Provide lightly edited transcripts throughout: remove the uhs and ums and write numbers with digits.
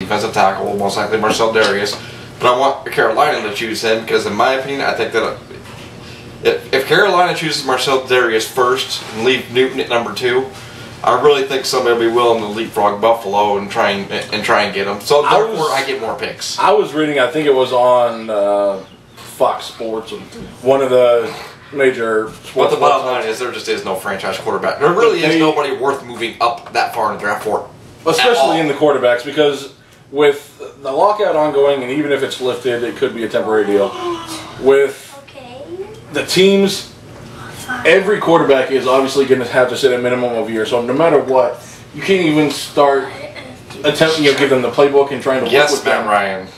defensive tackle, most likely Marcel Darius. But I want Carolina to choose him because, in my opinion, I think that if Carolina chooses Marcel Darius first and leave Newton at number 2, I really think somebody will be willing to leapfrog Buffalo and try and get him. So therefore, I get more picks. I was reading, I think it was on Fox Sports, one of the major sports. But the bottom line is there just is no franchise quarterback. There really is nobody worth moving up that far in the draft for. Especially in the quarterbacks, because with the lockout ongoing, and even if it's lifted, it could be a temporary deal. With the teams, every quarterback is obviously going to have to sit a minimum of a year. So no matter what, you can't even start attempting to give them the playbook and trying to work with them. Ryan.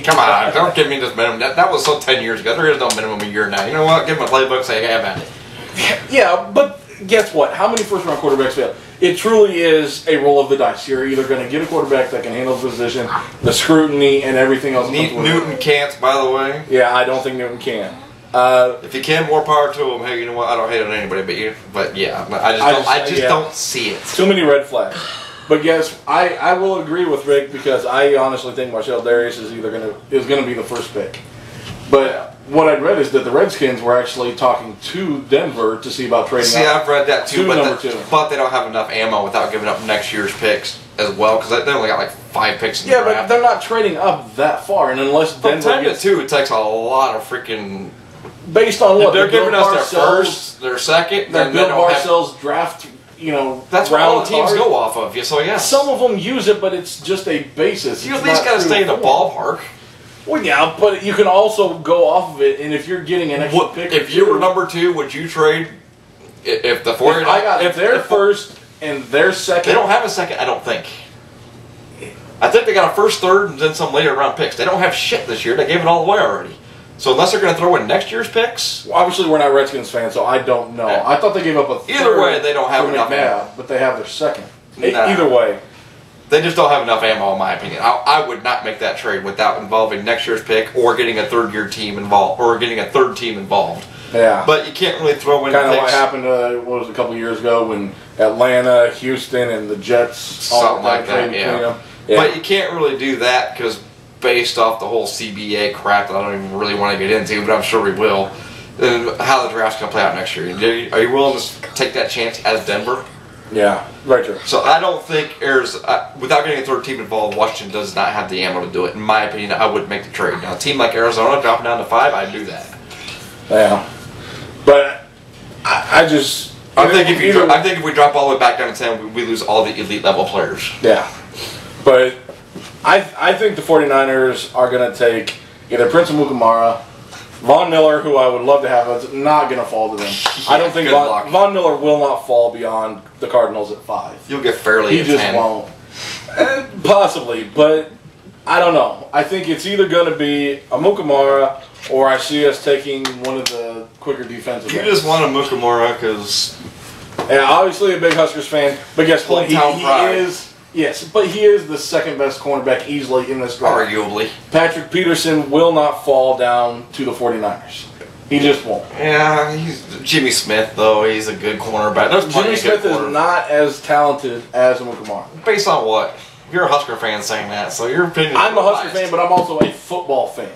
Come on, don't give me this minimum. That was so 10 years ago. There is no minimum a year now. You know what? Give them a playbook, say, have at it. Yeah, but guess what? How many first-round quarterbacks fail? It truly is a roll of the dice. You're either going to get a quarterback that can handle the position, the scrutiny, and everything else. Newton can't, by the way. Yeah, I don't think Newton can. If he can, more power to him. Hey, you know what? I don't hate on anybody, but yeah, I just don't see it. Too many red flags. But yes, I will agree with Rick because I honestly think Marcel Darius is gonna be the first pick. But what I'd read is that the Redskins were actually talking to Denver to see about trading. See, I've read that too, but they don't have enough ammo without giving up next year's picks as well because they only got like 5 picks in the draft. Yeah, but they're not trading up that far, and unless Denver from 10 to 2, it takes a lot of freaking. Based on what they're giving us their first, their second, their Bill Parcells draft. You know, that's what all the teams go off of. So yes, some of them use it, but it's just a basis. You at least got to stay in the ballpark. Well, yeah, but you can also go off of it, and if you're getting an extra pick, if you were number 2, would you trade? If the 49ers, I got their first and their second, they don't have a second. I don't think. I think they got a first, third, and then some later round picks. They don't have shit this year. They gave it all away already. So unless they're going to throw in next year's picks, well, obviously we're not Redskins fans, so I don't know. I thought they gave up a third. Either way, they don't have enough ammo. But they have their second. Nah. Either way, they just don't have enough ammo, in my opinion. I would not make that trade without involving next year's pick or getting a third-year team involved or getting a third team involved. Yeah, but you can't really throw in kind of picks. what happened. What was it, a couple years ago when Atlanta, Houston, and the Jets something like that. Yeah, but you can't really do that because. Based off the whole CBA crap that I don't even really want to get into, but I'm sure we will, and how the draft's going to play out next year. Are you willing to take that chance as Denver? Yeah, very true. So I don't think without getting a third team involved, Washington does not have the ammo to do it. In my opinion, I would make the trade. Now, a team like Arizona dropping down to 5, I'd do that. Yeah, but I think if we drop all the way back down to 10, we lose all the elite level players. Yeah, but. I think the 49ers are going to take either Prince Amukamara, Von Miller, who I would love to have, but not going to fall to them. I don't think Von Miller will not fall beyond the Cardinals at 5. You'll get fairly at 10. He just won't. Possibly, but I don't know. I think it's either going to be Amukamara or I see us taking one of the quicker defensive You just want Amukamara because... Yeah, obviously a big Huskers fan, but guess what? He is... Yes, but he is the second best cornerback easily in this draft. Arguably. Patrick Peterson will not fall down to the 49ers. He just won't. Yeah, he's Jimmy Smith, though. He's a good cornerback. Jimmy Smith is not as talented as Amukamara. Based on what? You're a Husker fan saying that, so your opinion is I'm a Husker fan, but I'm also a football fan.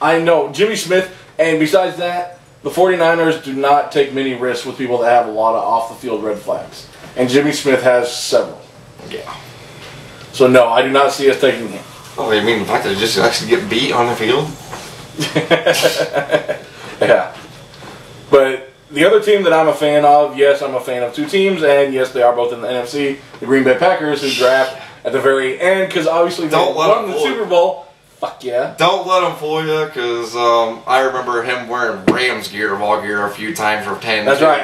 I know Jimmy Smith, and besides that, the 49ers do not take many risks with people that have a lot of off-the-field red flags. And Jimmy Smith has several. Yeah. So no, I do not see us taking him. Oh, you mean the fact that they just actually get beat on the field? Yeah. But the other team that I'm a fan of, yes, I'm a fan of 2 teams, and yes, they are both in the NFC. The Green Bay Packers, who draft at the very end, because obviously they won the Super Bowl. Fuck yeah. Don't let him fool you, because I remember him wearing Rams gear of all gear a few times for 10. That's right.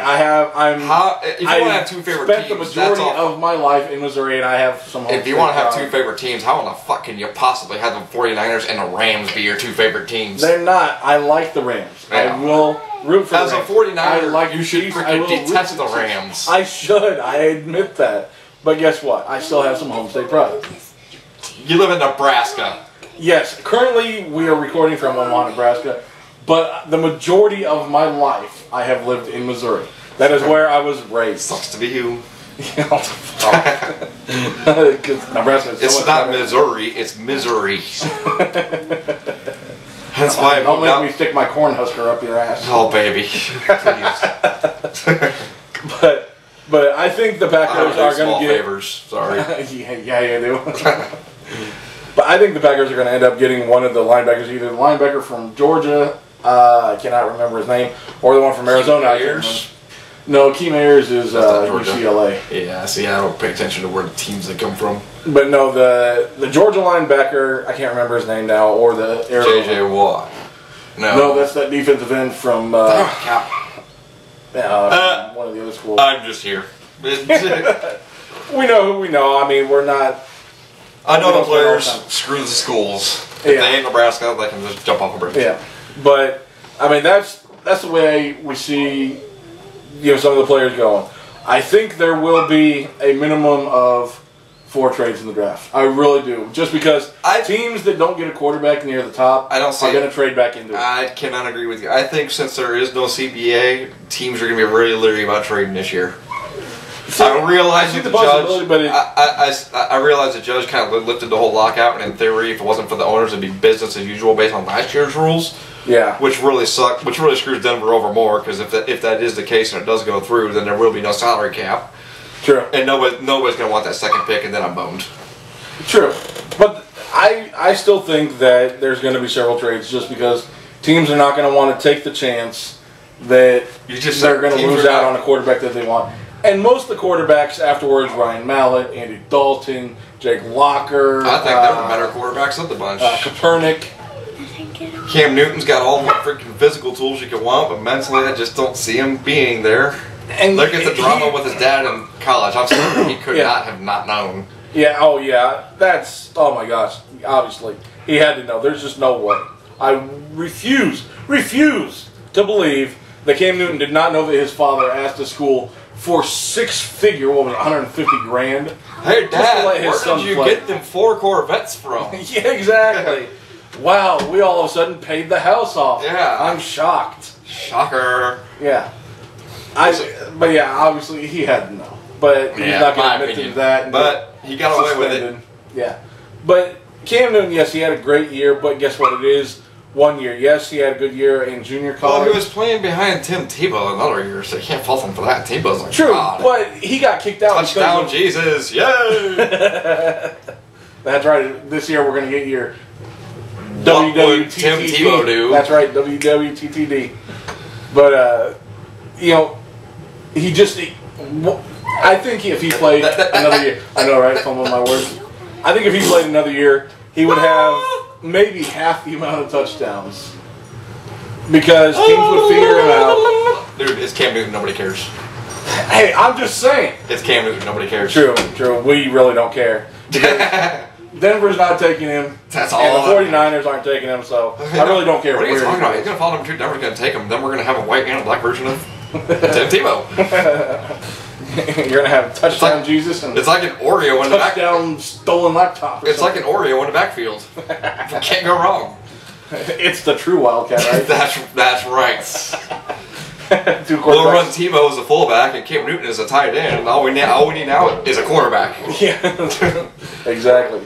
If you want to have 2 favorite teams, spent the majority of my life in Missouri, and I have some. If you want to have 2 favorite teams, how in the fuck can you possibly have the 49ers and the Rams be your 2 favorite teams? They're not. I like the Rams. Yeah. I will root for As the Rams. a 49er, you should freaking detest the Rams. I should. I admit that. But guess what? I still have some home state pride. You live in Nebraska. Yes, currently we are recording from Omaha, Nebraska, but the majority of my life I have lived in Missouri. That is where I was raised. Sucks to be you. Nebraska. It's not Missouri. It's misery. That's why. Don't make me stick my Cornhusker up your ass. Oh baby, please. But I think the Packers are going to get favors. Sorry. yeah, you do. But I think the Packers are going to end up getting one of the linebackers, either the linebacker from Georgia, I cannot remember his name, or the one from Arizona. No, Key Ayers is UCLA. Yeah, see, I don't pay attention to where the teams they come from. But no, the Georgia linebacker, I can't remember his name now, or the Arizona. J.J. Watt. No, that's that defensive end from one of the other schools. I'm just here. We know who we know. I mean, we're not... I know the players. Screw the schools. If they ain't Nebraska, they can just jump off a bridge. Yeah, but I mean that's the way we see some of the players going. I think there will be a minimum of 4 trades in the draft. I really do, just because teams that don't get a quarterback near the top are going to trade back into it. I cannot agree with you. I think since there is no CBA, teams are going to be really leery about trading this year. I realize that the judge, but I realize the judge kind of lifted the whole lockout, and in theory, if it wasn't for the owners, it'd be business as usual based on last year's rules. Yeah, which really suck. Which really screws Denver over more, because if that is the case and it does go through, then there will be no salary cap. True. And nobody's gonna want that second pick, and then I'm boned. True, but I still think that there's going to be several trades, just because teams are not going to want to take the chance that they're going to lose out on a quarterback that they want. And most of the quarterbacks afterwards, Ryan Mallett, Andy Dalton, Jake Locker. I think they're the better quarterbacks of the bunch. Kaepernick. Cam Newton's got all the freaking physical tools you could want, but mentally I just don't see him being there. And look at the drama with his dad in college. I'm sorry, he could not have not known. Yeah, oh yeah. Oh my gosh. Obviously. He had to know. There's just no way. I refuse to believe that Cam Newton did not know that his father asked the school for 6-figure, what was it, 150 grand? Hey, Dad, where did you get them 4 Corvettes from? Yeah, exactly. Wow, we all of a sudden paid the house off. Yeah. I'm shocked. Shocker. Yeah. But yeah, obviously he had to know. But he's not going to admit to that. But he got away with it. Yeah. But Cam Newton, yes, he had a great year, but guess what it is? 1 year. Yes, he had a good year in junior college. Well, he was playing behind Tim Tebow another year, so you can't fault him for that. Tebow's like, true, God. But he got kicked out. Touchdown, Jesus! Yay! That's right. This year we're going to get your WWTTD. Tim Tebow do? That's right, WWTTD. But he just. I think if he played another year, I know, right? Fumbling my words. I think if he played another year, he would have maybe half the amount of touchdowns, because teams would figure him out. Dude, it's Cam Newton. Nobody cares. Hey, I'm just saying. It's Cam Newton. Nobody cares. True. We really don't care. Denver's not taking him. That's all. And the 49ers aren't taking him, so I really don't care. What are you talking about? He's going to follow him too. Denver's going to take him. Then we're going to have a white and a black version of Tim Tebow. You're going to have touchdown Jesus and it's like an Oreo in the back. Touchdown stolen laptop. It's like an Oreo in the backfield. Can't go wrong. It's the true Wildcat, right? that's right. We'll run Tebow as a fullback and Cam Newton as a tight end. All we need now is a quarterback. Yeah, exactly.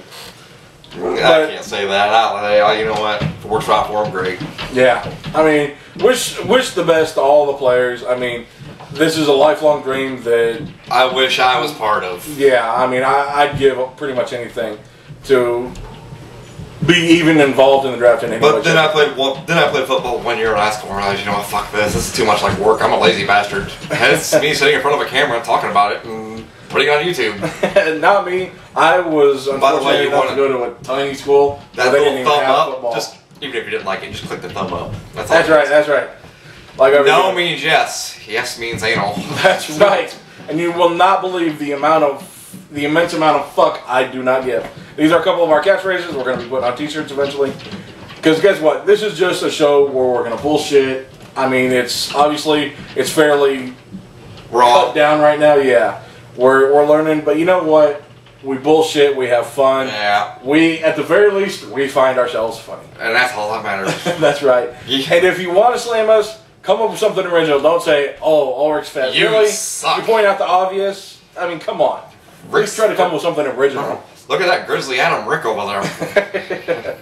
I can't say that. You know what? If it works out for them, great. Yeah. I mean, wish the best to all the players. I mean, this is a lifelong dream that I wish I was part of. Yeah, I mean, I'd give pretty much anything to be even involved in the draft in any way. But then I played football 1 year in high school and I realized, you know what, fuck this. This is too much like work. I'm a lazy bastard. It's me sitting in front of a camera and talking about it and putting it on YouTube. Not me. I was unfortunate enough to go to a tiny school. That little thumb up, just even if you didn't like it, just click the thumb up. That's right. That's right. Like no means yes. Yes means anal. That's right. And you will not believe the immense amount of fuck I do not give. These are a couple of our catchphrases. We're going to be putting on t-shirts eventually. Because guess what? This is just a show where we're going to bullshit. I mean, it's fairly raw. Cut down right now. Yeah, we're learning. But you know what? We bullshit. We have fun. Yeah. At the very least, we find ourselves funny. And that's all that matters. That's right. Yeah. And if you want to slam us, come up with something original. Don't say, "Oh, Ulrich's fat." You really? suck. You point out the obvious. I mean, come on. Rick's trying to come up with something original. Look at that Grizzly Adam Rick over there.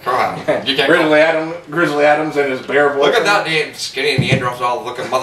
Come on. You can't Grizzly Adams and his bear voice. Look at that skinny Neanderthal looking mother.